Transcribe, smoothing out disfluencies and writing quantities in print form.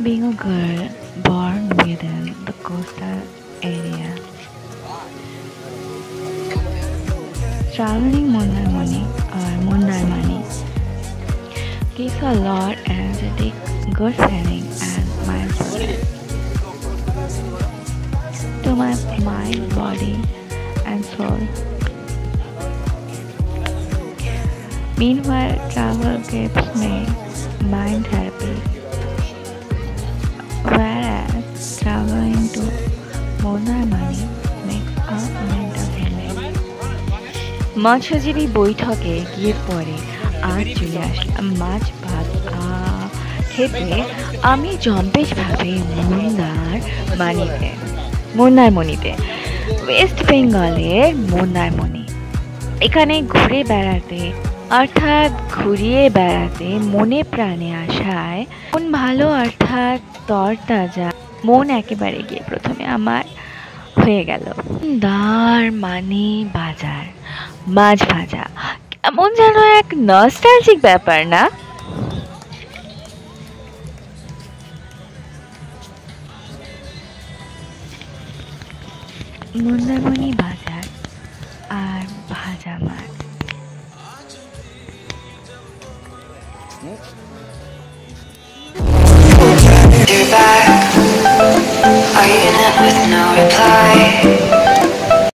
being a girl born within the coastal area, traveling Mondarmani or Mondarmani gives a lot energetic, good feeling and mindfulness to my mind, body, and soul. Meanwhile, travel gives me mind therapy, whereas traveling to Mondarmani makes a mental healing. মৎস্যজীবী বৈঠকে গিয়ে পরে আর চলে আসলাম মাছ ভাত খেতে আমি জম্পেশভাবে মন্দারমণিতে West বেঙ্গলের মন্দারমণি এখানে ঘুরে বেড়াতে অর্থাৎ ঘুরিয়ে বেড়াতে মনে প্রাণে আসায় মন ভালো অর্থাৎ তরতাজা মন একেবারে গিয়ে প্রথমে আমার হয়ে গেল মন্দারমণি বাজার মাছ ভাজা কেমন যেন এক নস্টালজিক ব্যাপার না মন্দারমণি বাজার আর ভাজা মাছ You're back. Are you in it with no reply?